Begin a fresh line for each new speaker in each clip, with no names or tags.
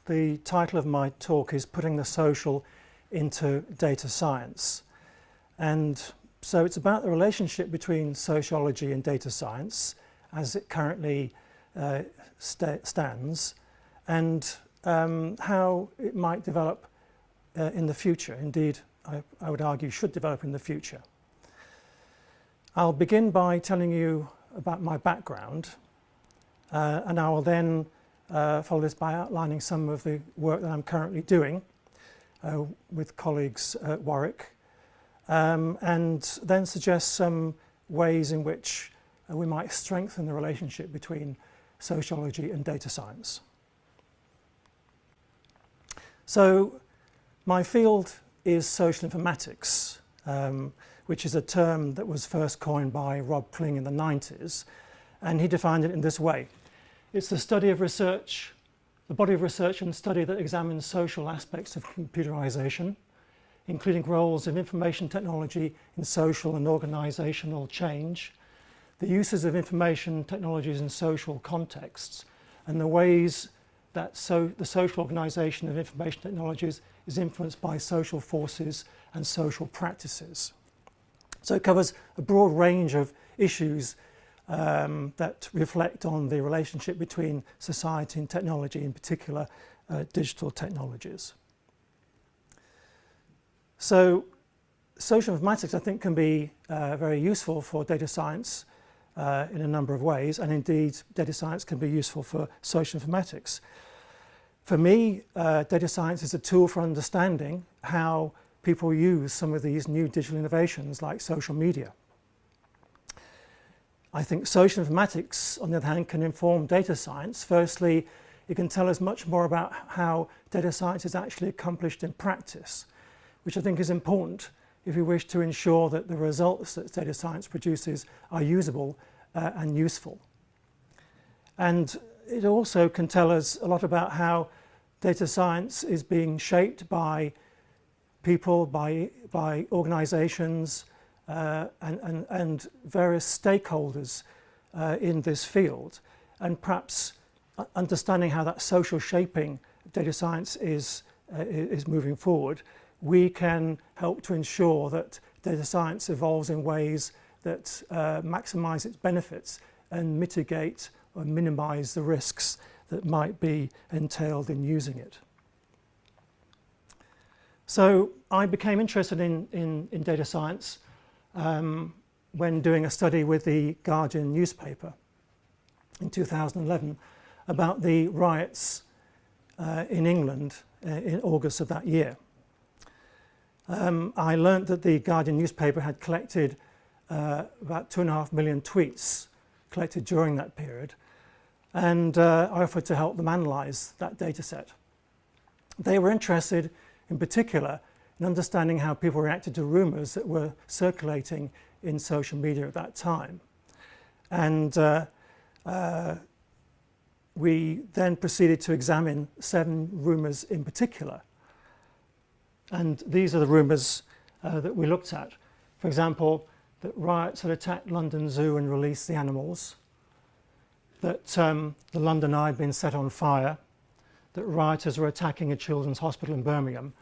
The title of my talk is Putting the Social into Data Science. And so it's about the relationship between sociology and data science as it currently stands, and how it might develop in the future. Indeed, I would argue should develop in the future. I'll begin by telling you about my background, and I will then follow this by outlining some of the work that I'm currently doing with colleagues at Warwick, and then suggest some ways in which we might strengthen the relationship between sociology and data science. So my field is social informatics, which is a term that was first coined by Rob Kling in the 90s, and he defined it in this way. It's the study of research, the body of research and study that examines social aspects of computerization, including roles of information technology in social and organizational change, the uses of information technologies in social contexts, and the ways that the social organization of information technologies is influenced by social forces and social practices. So it covers a broad range of issues that reflect on the relationship between society and technology, in particular digital technologies. So social informatics, I think, can be very useful for data science in a number of ways, and indeed data science can be useful for social informatics. For me, data science is a tool for understanding how people use some of these new digital innovations like social media. I think social informatics, on the other hand, can inform data science. Firstly, it can tell us much more about how data science is actually accomplished in practice, which I think is important if we wish to ensure that the results that data science produces are usable and useful. And it also can tell us a lot about how data science is being shaped by people, by organizations, and various stakeholders in this field, and perhaps understanding how that social shaping data science is moving forward, we can help to ensure that data science evolves in ways that maximize its benefits and mitigate or minimize the risks that might be entailed in using it. So I became interested in data science when doing a study with the Guardian newspaper in 2011 about the riots in England in August of that year. I learnt that the Guardian newspaper had collected about 2.5 million tweets collected during that period, and I offered to help them analyse that data set. They were interested in particular in understanding how people reacted to rumours that were circulating in social media at that time. And we then proceeded to examine 7 rumours in particular. And these are the rumours that we looked at. For example, that riots had attacked London Zoo and released the animals, that the London Eye had been set on fire, that rioters were attacking a children's hospital in Birmingham,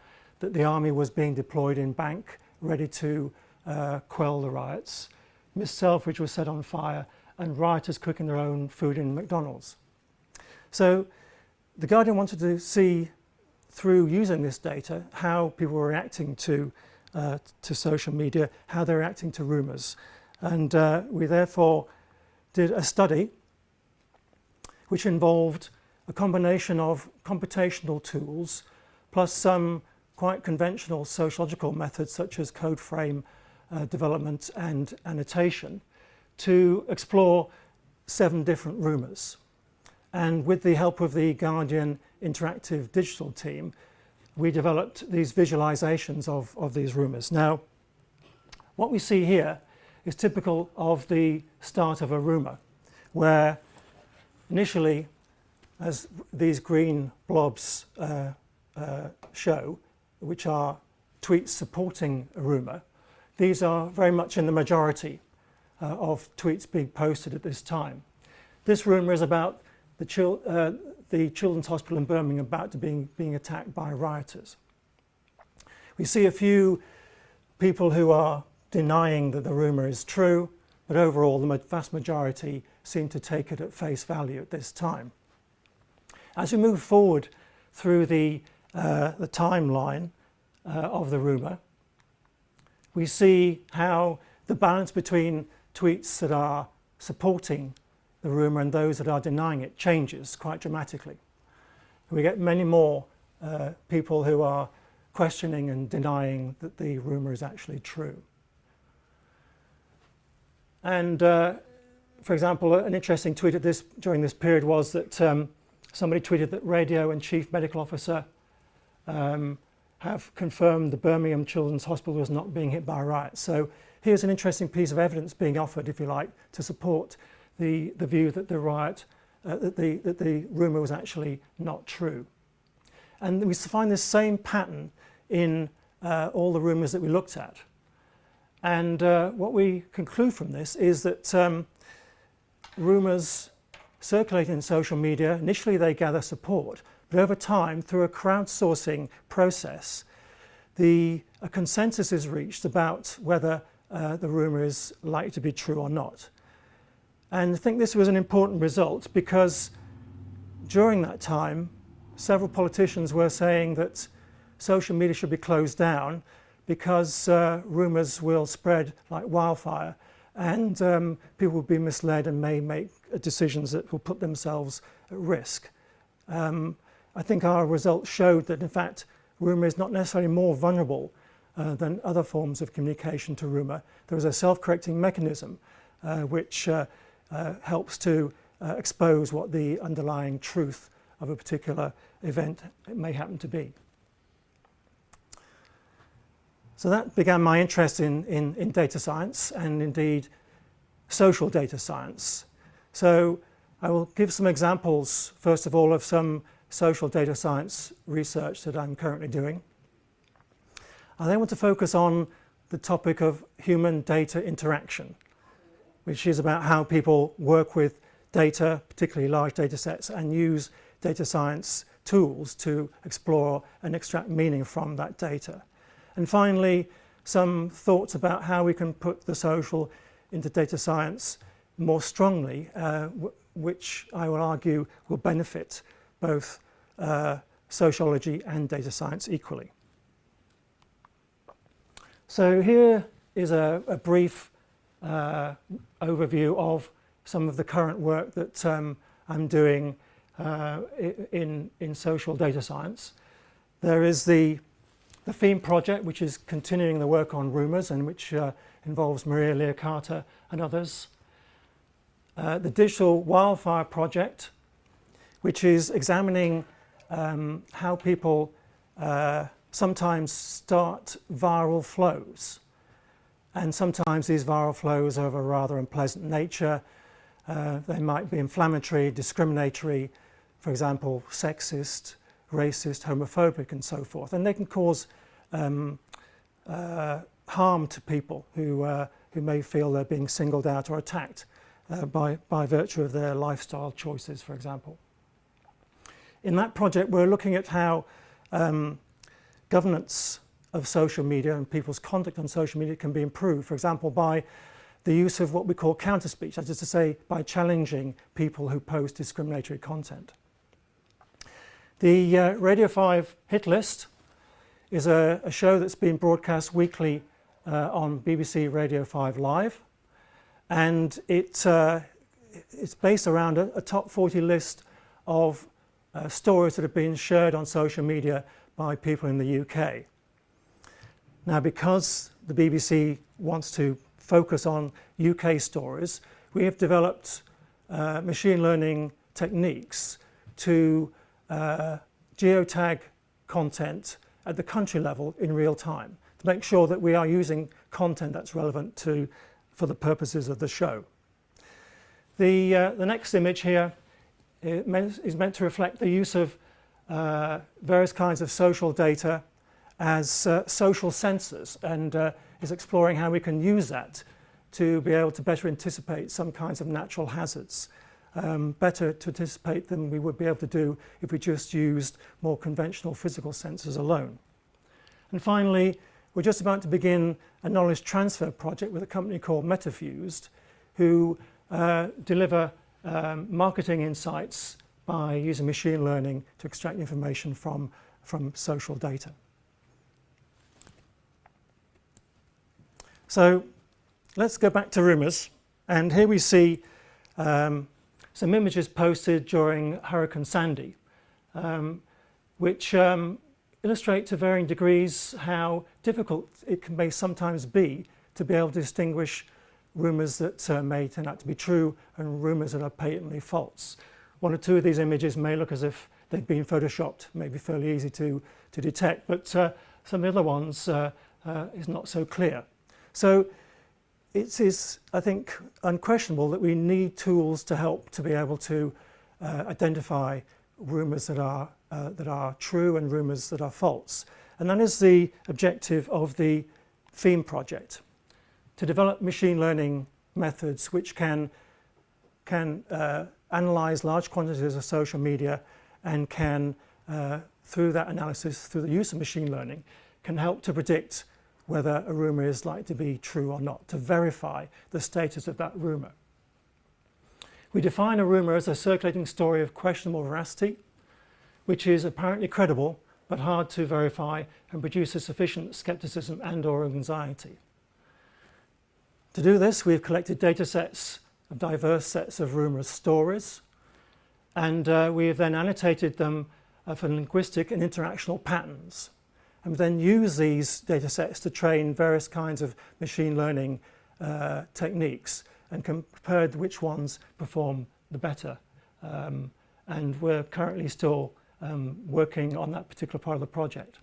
that the army was being deployed in Bank, ready to quell the riots, Miss Selfridge was set on fire, and rioters cooking their own food in McDonald's. So the Guardian wanted to see, through using this data, how people were reacting to social media, how they're reacting to rumours. And we therefore did a study which involved a combination of computational tools plus some quite conventional sociological methods such as code frame development and annotation to explore 7 different rumours. And with the help of the Guardian interactive digital team, we developed these visualizations of these rumours. Now, what we see here is typical of the start of a rumour, where initially, as these green blobs show, which are tweets supporting a rumour, these are very much in the majority of tweets being posted at this time. This rumour is about the Children's Hospital in Birmingham about to being attacked by rioters. We see a few people who are denying that the rumour is true, but overall the vast majority seem to take it at face value at this time. As we move forward through the timeline of the rumour, we see how the balance between tweets that are supporting the rumour and those that are denying it changes quite dramatically. We get many more people who are questioning and denying that the rumour is actually true. And for example, an interesting tweet during this period was that somebody tweeted that radio and chief medical officer have confirmed the Birmingham Children's Hospital was not being hit by riots. So here's an interesting piece of evidence being offered, if you like, to support the view that that the rumour was actually not true. And we find this same pattern in all the rumours that we looked at. And what we conclude from this is that rumours circulating in social media, initially they gather support, but over time, through a crowdsourcing process, a consensus is reached about whether the rumour is likely to be true or not. And I think this was an important result because during that time, several politicians were saying that social media should be closed down because rumours will spread like wildfire and people will be misled and may make decisions that will put themselves at risk. I think our results showed that in fact rumour is not necessarily more vulnerable than other forms of communication to rumour. There is a self-correcting mechanism which helps to expose what the underlying truth of a particular event may happen to be. So that began my interest in data science and indeed social data science. So I will give some examples, first of all, of some social data science research that I'm currently doing. I then want to focus on the topic of human data interaction, which is about how people work with data, particularly large data sets, and use data science tools to explore and extract meaning from that data. And finally, some thoughts about how we can put the social into data science more strongly, which I will argue will benefit both sociology and data science equally. So here is a brief overview of some of the current work that I'm doing in social data science. There is the theme project, which is continuing the work on rumours and which involves Maria Leocata and others. The digital wildfire project, which is examining how people sometimes start viral flows. And sometimes these viral flows are of a rather unpleasant nature. They might be inflammatory, discriminatory, for example, sexist, racist, homophobic, and so forth. And they can cause harm to people who may feel they're being singled out or attacked by virtue of their lifestyle choices, for example. In that project, we're looking at how governance of social media and people's conduct on social media can be improved, for example, by the use of what we call counter-speech, that is to say, by challenging people who post discriminatory content. The Radio 5 Hit List is a show that's been broadcast weekly on BBC Radio 5 Live, and it's based around a top 40 list of stories that have been shared on social media by people in the UK. Now, because the BBC wants to focus on UK stories, we have developed machine learning techniques to geotag content at the country level in real time to make sure that we are using content that's relevant for the purposes of the show. The next image here is meant to reflect the use of various kinds of social data as social sensors, and is exploring how we can use that to be able to better anticipate some kinds of natural hazards better to anticipate than we would be able to do if we just used more conventional physical sensors alone. And finally, we're just about to begin a knowledge transfer project with a company called Metafused, who deliver marketing insights by using machine learning to extract information from social data. So let's go back to Rumours, and here we see some images posted during Hurricane Sandy, which illustrate to varying degrees how difficult it may sometimes be to be able to distinguish rumours that may turn out to be true and rumours that are patently false. One or two of these images may look as if they've been photoshopped, may be fairly easy to detect, but some of the other ones is not so clear. So it is, I think, unquestionable that we need tools to help to be able to identify rumours that are true and rumours that are false. And that is the objective of the theme project, to develop machine learning methods which can analyse large quantities of social media and can, through that analysis, through the use of machine learning, can help to predict whether a rumour is likely to be true or not, to verify the status of that rumour. We define a rumour as a circulating story of questionable veracity, which is apparently credible but hard to verify and produces sufficient scepticism and/or anxiety. To do this, we've collected data sets of diverse sets of rumour stories, and we have then annotated them for linguistic and interactional patterns, and then use these data sets to train various kinds of machine learning techniques and compared which ones perform the better. And we're currently still working on that particular part of the project.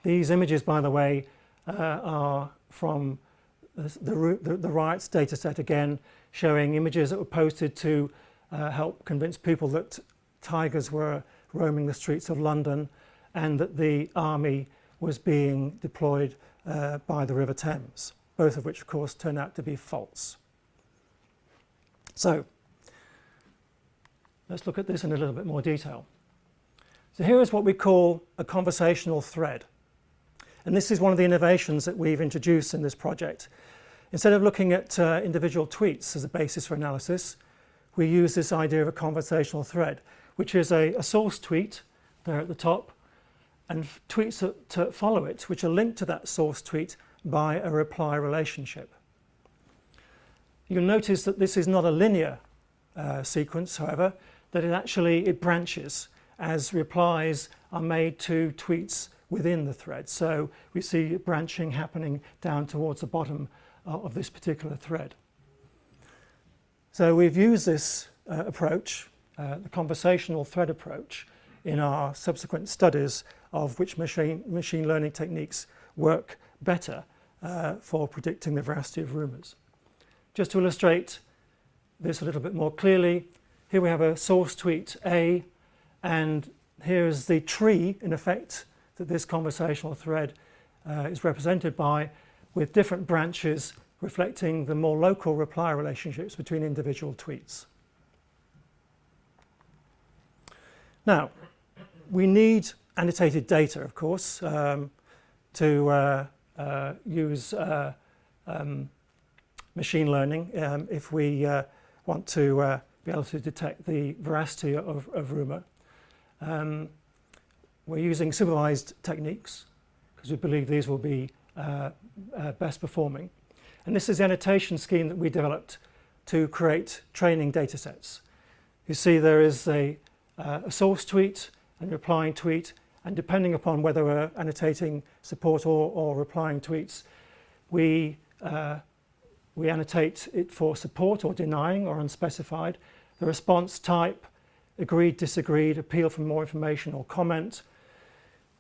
These images, by the way, are from the riots data set again, showing images that were posted to help convince people that tigers were roaming the streets of London and that the army was being deployed by the River Thames, both of which of course turned out to be false. So let's look at this in a little bit more detail. So here is what we call a conversational thread. And this is one of the innovations that we've introduced in this project. Instead of looking at individual tweets as a basis for analysis, we use this idea of a conversational thread, which is a source tweet there at the top, and tweets that follow it, which are linked to that source tweet by a reply relationship. You'll notice that this is not a linear sequence, however, that it branches as replies are made to tweets within the thread. So we see branching happening down towards the bottom of this particular thread. So we've used this approach, the conversational thread approach, in our subsequent studies of which machine learning techniques work better for predicting the veracity of rumours. Just to illustrate this a little bit more clearly, here we have a source tweet A, and here is the tree, in effect, that this conversational thread is represented by, with different branches reflecting the more local reply relationships between individual tweets. Now, we need annotated data, of course, to use machine learning if we want to be able to detect the veracity of rumour. We're using supervised techniques because we believe these will be best performing. And this is the annotation scheme that we developed to create training data sets. You see there is a source tweet and replying tweet, and depending upon whether we're annotating support or replying tweets, we annotate it for support or denying or unspecified, the response type, agreed, disagreed, appeal for more information or comment.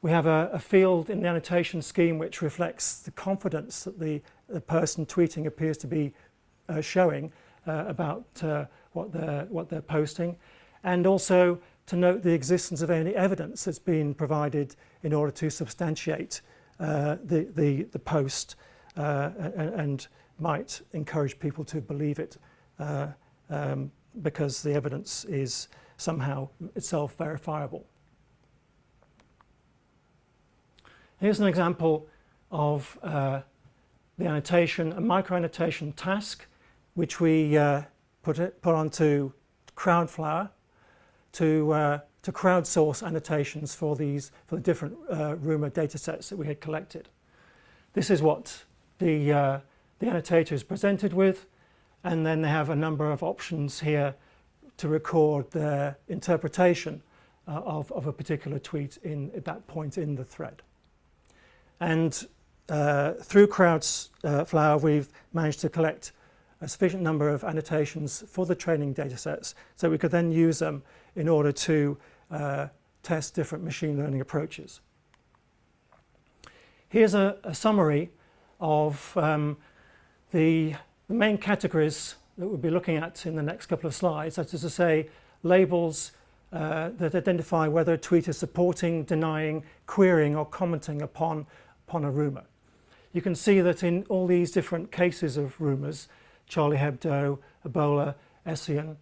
We have a field in the annotation scheme which reflects the confidence that the person tweeting appears to be showing about what they're posting, and also to note the existence of any evidence that's been provided in order to substantiate the post and might encourage people to believe it because the evidence is somehow itself verifiable. Here's an example of the annotation, a micro-annotation task, which we put onto Crowdflower to crowdsource annotations for the different Rumour data sets that we had collected. This is what the annotator is presented with, and then they have a number of options here to record their interpretation of a particular tweet at that point in the thread. And through Crowdflower, we've managed to collect a sufficient number of annotations for the training data sets so we could then use them in order to test different machine learning approaches. Here's a summary of the main categories that we'll be looking at in the next couple of slides, that is to say, labels that identify whether a tweet is supporting, denying, querying or commenting upon a rumour. You can see that in all these different cases of rumours, Charlie Hebdo, Ebola, Essien,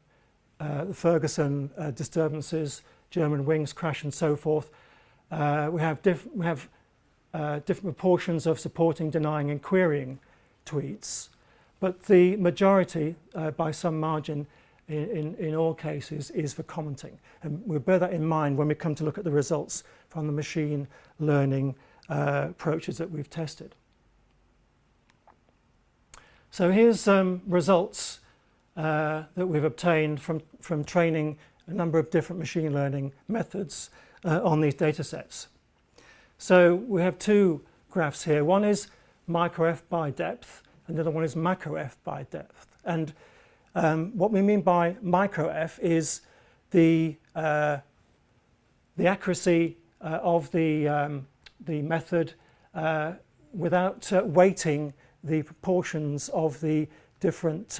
the Ferguson disturbances, German wings crash and so forth, we have different proportions of supporting, denying and querying tweets, but the majority, by some margin, in all cases is for commenting. And we'll bear that in mind when we come to look at the results from the machine learning approaches that we've tested. So here's results that we've obtained from training a number of different machine learning methods on these data sets. So we have two graphs here. One is micro-f by depth, and the other one is macro-f by depth. And what we mean by micro-f is the accuracy of the method without weighting the proportions of the different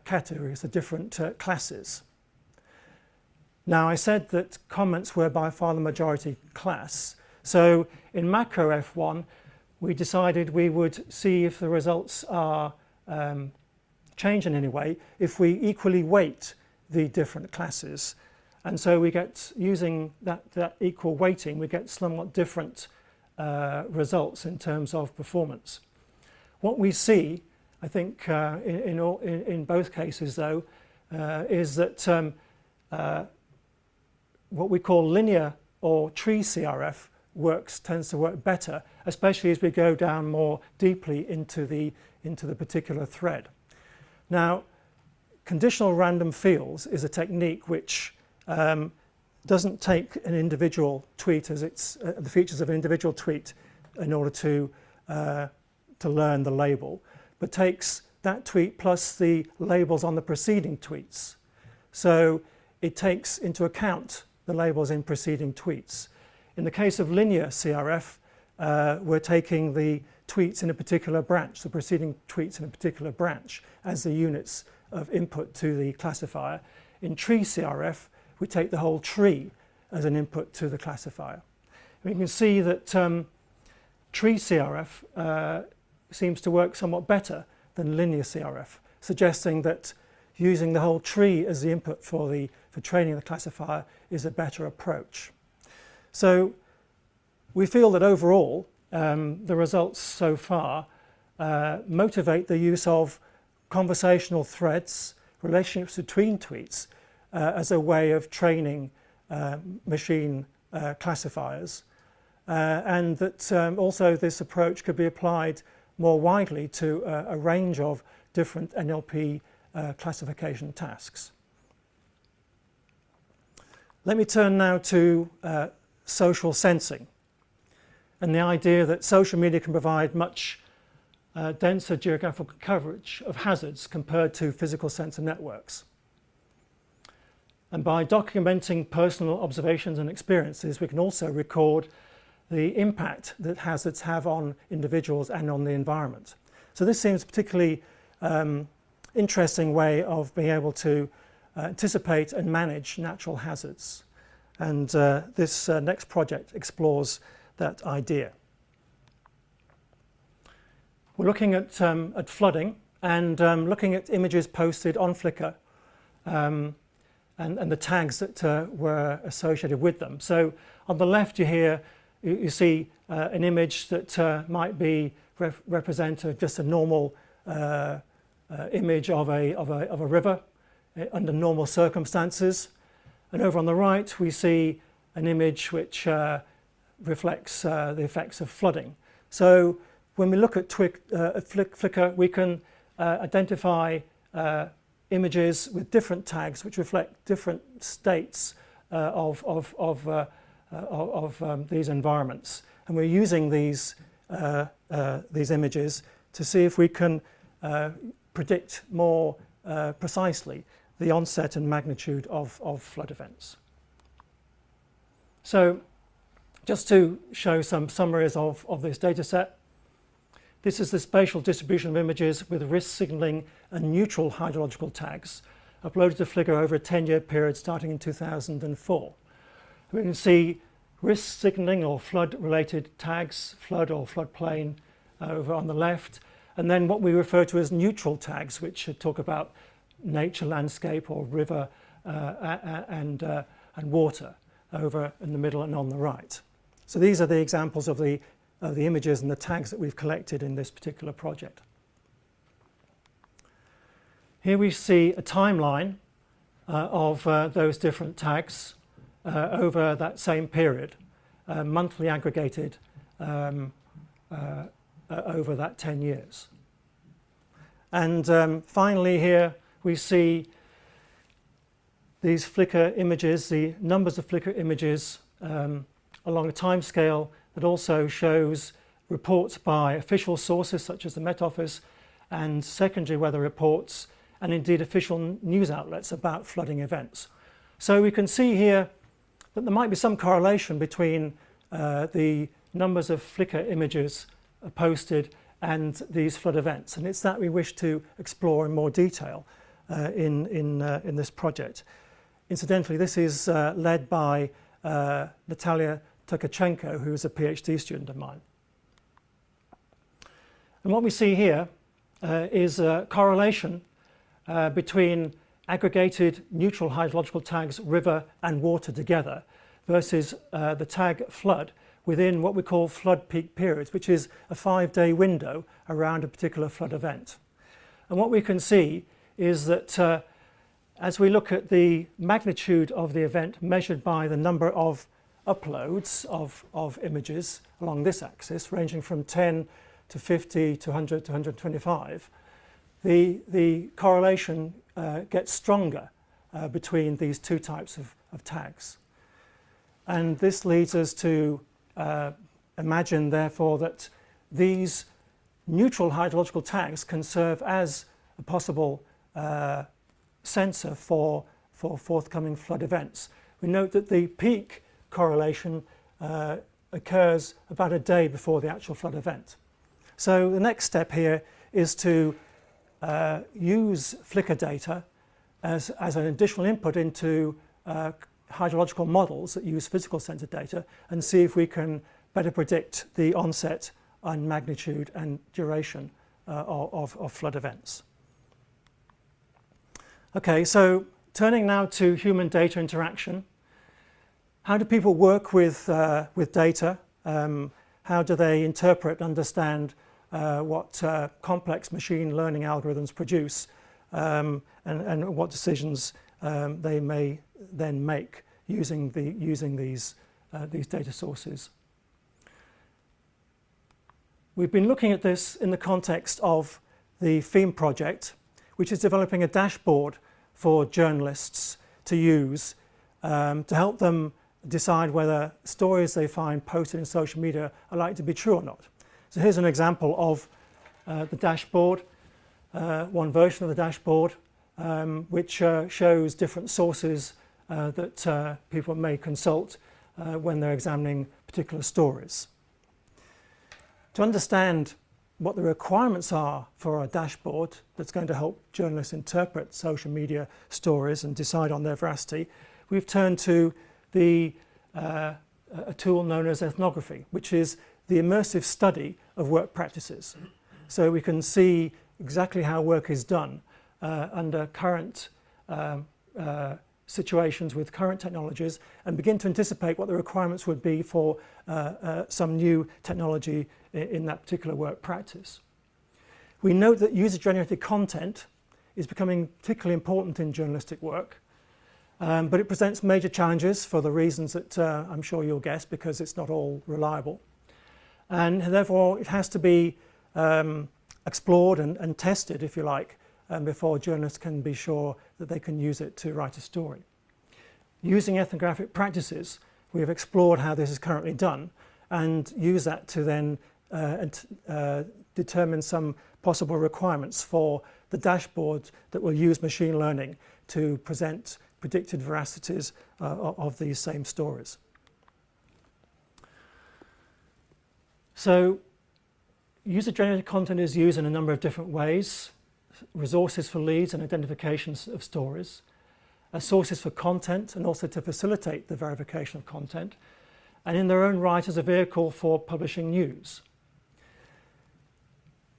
categories, the different classes. Now, I said that comments were by far the majority class. So in macro F1, we decided we would see if the results are change in any way if we equally weight the different classes. And so we get, using that equal weighting, we get somewhat different results in terms of performance. What we see, I think, in both cases, though, is that what we call linear or tree CRF tends to work better, especially as we go down more deeply into the particular thread. Now, conditional random fields is a technique which doesn't take an individual tweet as the features of an individual tweet in order to learn the label, but takes that tweet plus the labels on the preceding tweets. So it takes into account the labels in preceding tweets. In the case of linear CRF, we're taking the tweets in a particular branch, the preceding tweets in a particular branch, as the units of input to the classifier. In tree CRF, we take the whole tree as an input to the classifier. And you can see that tree CRF seems to work somewhat better than linear CRF, suggesting that using the whole tree as the input for training the classifier is a better approach. So we feel that overall the results so far motivate the use of conversational threads, relationships between tweets, as a way of training machine classifiers, and that also this approach could be applied more widely to a range of different NLP classification tasks. Let me turn now to social sensing and the idea that social media can provide much denser geographical coverage of hazards compared to physical sensor networks. And by documenting personal observations and experiences, we can also record the impact that hazards have on individuals and on the environment. So this seems a particularly interesting way of being able to anticipate and manage natural hazards. And this next project explores that idea. We're looking at flooding, and looking at images posted on Flickr and the tags that were associated with them. So on the left you see an image that might be represent just a normal image of a river under normal circumstances, and over on the right we see an image which reflects the effects of flooding. So when we look at Flickr, we can identify images with different tags which reflect different states of these environments, and we're using these images to see if we can predict more precisely the onset and magnitude of flood events. So just to show some summaries of this data set, this is the spatial distribution of images with risk signaling and neutral hydrological tags uploaded to Flickr over a 10-year period starting in 2004. We can see risk signaling or flood-related tags, flood or floodplain over on the left, and then what we refer to as neutral tags, which talk about nature, landscape, or river and water over in the middle and on the right. So these are the examples of the images and the tags that we've collected in this particular project. Here we see a timeline of those different tags over that same period, monthly aggregated over that 10 years. And finally here we see these Flickr images, the numbers of Flickr images along a time scale that also shows reports by official sources such as the Met Office and secondary weather reports, and indeed official news outlets about flooding events. So we can see here that there might be some correlation between the numbers of Flickr images posted and these flood events, and it's that we wish to explore in more detail in this project. Incidentally, this is led by Natalia Tkachenko, who is a PhD student of mine. And what we see here is a correlation between aggregated neutral hydrological tags river and water together versus the tag flood within what we call flood peak periods, which is a 5-day window around a particular flood event. And what we can see is that as we look at the magnitude of the event measured by the number of uploads of images along this axis, ranging from 10 to 50 to 100 to 125, the correlation gets stronger between these two types of tags. And this leads us to imagine, therefore, that these neutral hydrological tags can serve as a possible sensor for forthcoming flood events. We note that the peak correlation occurs about a day before the actual flood event. So the next step here is to use Flickr data as an additional input into hydrological models that use physical sensor data and see if we can better predict the onset and magnitude and duration of flood events. Okay, so turning now to human data interaction. How do people work with data? How do they interpret and understand what complex machine learning algorithms produce and what decisions they may then make using these data sources? We've been looking at this in the context of the theme project, which is developing a dashboard for journalists to use to help them decide whether stories they find posted in social media are likely to be true or not. So here's an example of the dashboard, one version of the dashboard, which shows different sources that people may consult when they're examining particular stories. To understand what the requirements are for a dashboard that's going to help journalists interpret social media stories and decide on their veracity, we've turned to a tool known as ethnography, which is the immersive study of work practices. So we can see exactly how work is done under current situations with current technologies, and begin to anticipate what the requirements would be for some new technology in that particular work practice. We note that user-generated content is becoming particularly important in journalistic work, but it presents major challenges for the reasons that I'm sure you'll guess, because it's not all reliable. And therefore it has to be explored and tested, if you like, before journalists can be sure that they can use it to write a story. Using ethnographic practices, we have explored how this is currently done and use that to then determine some possible requirements for the dashboard that will use machine learning to present predicted veracities of these same stories. So user-generated content is used in a number of different ways: resources for leads and identifications of stories, as sources for content and also to facilitate the verification of content, and in their own right as a vehicle for publishing news.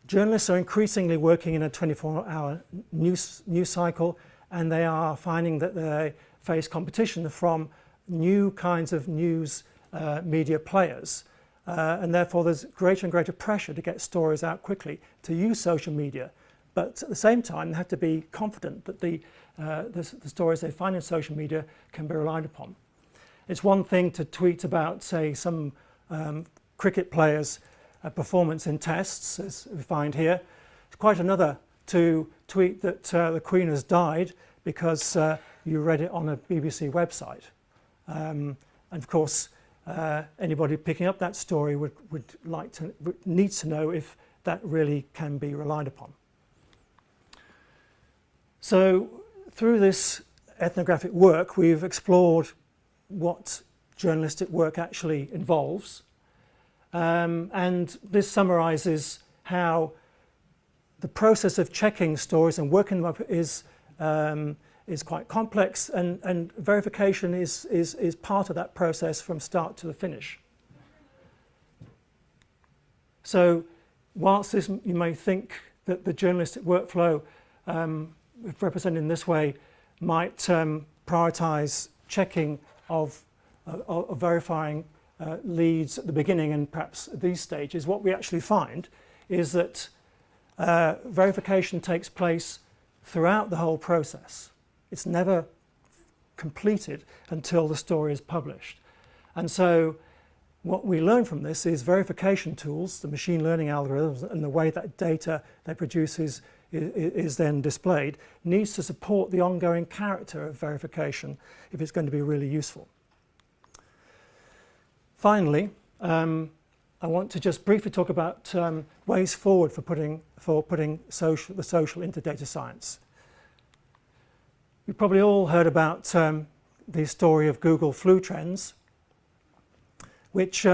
Journalists are increasingly working in a 24-hour news cycle, and they are finding that they face competition from new kinds of news media players. And therefore there's greater and greater pressure to get stories out quickly, to use social media. But at the same time, they have to be confident that the stories they find in social media can be relied upon. It's one thing to tweet about, say, some cricket players' performance in tests, as we find here. It's quite another to tweet that the Queen has died because you read it on a BBC website. And of course, anybody picking up that story would need to know if that really can be relied upon. So through this ethnographic work, we've explored what journalistic work actually involves. And this summarizes how the process of checking stories and working them up is quite complex, and verification is part of that process from start to the finish. So whilst you may think that the journalistic workflow, if represented in this way, might prioritize checking of verifying leads at the beginning and perhaps at these stages, what we actually find is that verification takes place throughout the whole process. It's never completed until the story is published. And so what we learn from this is verification tools, the machine learning algorithms, and the way that data they produce is then displayed, needs to support the ongoing character of verification if it's going to be really useful. Finally, I want to just briefly talk about ways forward for putting the social into data science. You've probably all heard about the story of Google flu trends, which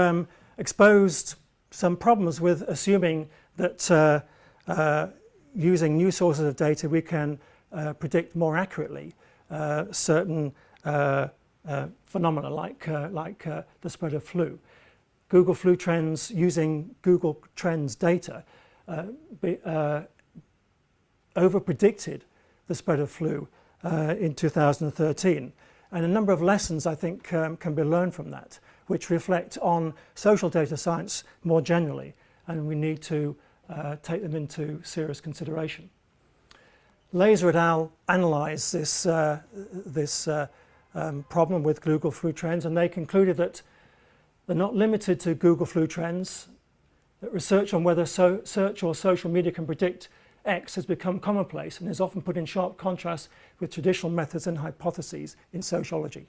exposed some problems with assuming that using new sources of data we can predict more accurately certain phenomena like the spread of flu. Google flu trends, using Google Trends data, over-predicted the spread of flu in 2013. And a number of lessons, I think, can be learned from that, which reflect on social data science more generally, and we need to take them into serious consideration. Laser et al. Analysed this problem with Google flu trends, and they concluded that they're not limited to Google flu trends, that research on whether search or social media can predict X has become commonplace and is often put in sharp contrast with traditional methods and hypotheses in sociology.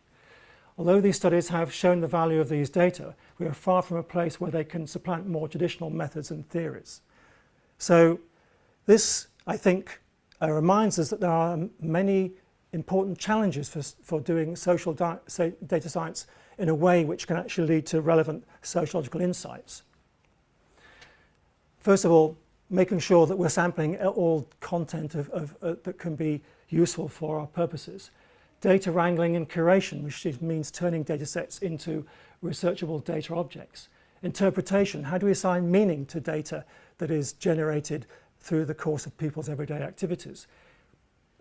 Although these studies have shown the value of these data, we are far from a place where they can supplant more traditional methods and theories. So this, I think, reminds us that there are many important challenges for doing social data science in a way which can actually lead to relevant sociological insights. First of all, making sure that we're sampling all content that can be useful for our purposes. Data wrangling and curation, which means turning data sets into researchable data objects. Interpretation, how do we assign meaning to data that is generated through the course of people's everyday activities,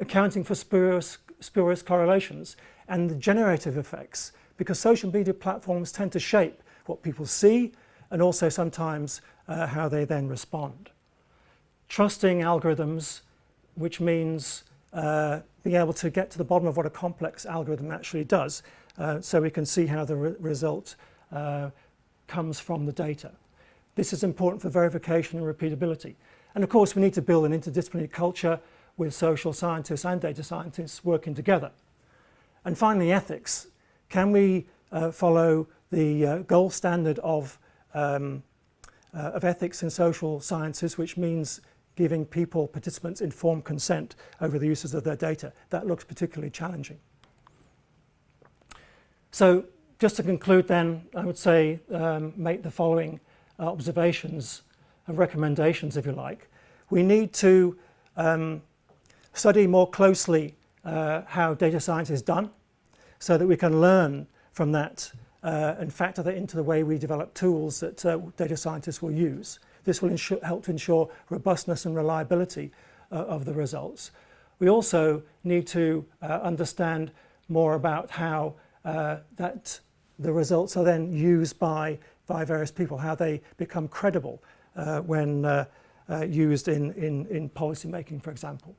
accounting for spurious correlations and the generative effects, because social media platforms tend to shape what people see and also sometimes how they then respond. Trusting algorithms, which means being able to get to the bottom of what a complex algorithm actually does, so we can see how the result comes from the data. This is important for verification and repeatability. And of course, we need to build an interdisciplinary culture with social scientists and data scientists working together. And finally, ethics. Can we follow the gold standard of ethics in social sciences, which means giving participants informed consent over the uses of their data? That looks particularly challenging. So just to conclude then, I would say make the following observations and recommendations, if you like. We need to study more closely how data science is done so that we can learn from that and factor that into the way we develop tools that data scientists will use. This will help to ensure robustness and reliability of the results. We also need to understand more about how that the results are then used by various people, how they become credible when used in policy making, for example.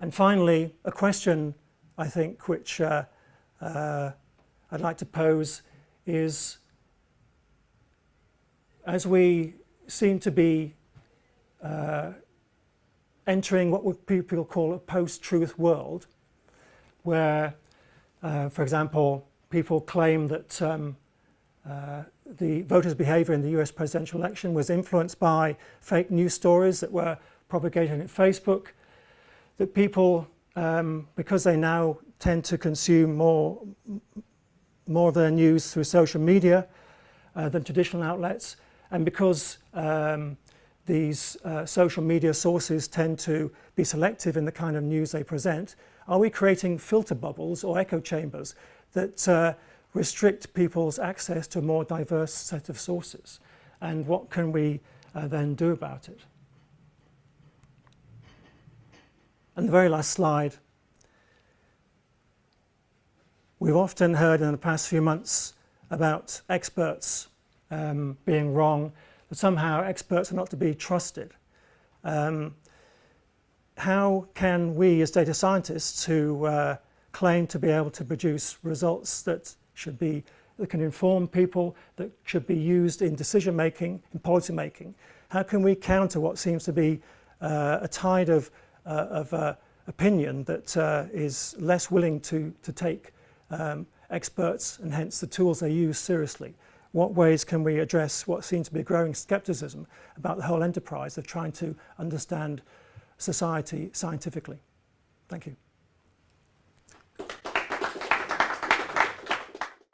And finally, a question, I think, which I'd like to pose is, as we seem to be entering what people call a post-truth world, where, for example, people claim that the voters' behavior in the US presidential election was influenced by fake news stories that were propagated in Facebook, that people, because they now tend to consume more of their news through social media than traditional outlets, and because these social media sources tend to be selective in the kind of news they present, are we creating filter bubbles or echo chambers that restrict people's access to a more diverse set of sources? And what can we then do about it? And the very last slide. We've often heard in the past few months about experts being wrong, that somehow experts are not to be trusted. How can we as data scientists who claim to be able to produce results that can inform people, that should be used in decision making, in policy making, how can we counter what seems to be a tide of opinion that is less willing to take experts and hence the tools they use seriously? What ways can we address what seems to be a growing skepticism about the whole enterprise of trying to understand society scientifically? Thank you.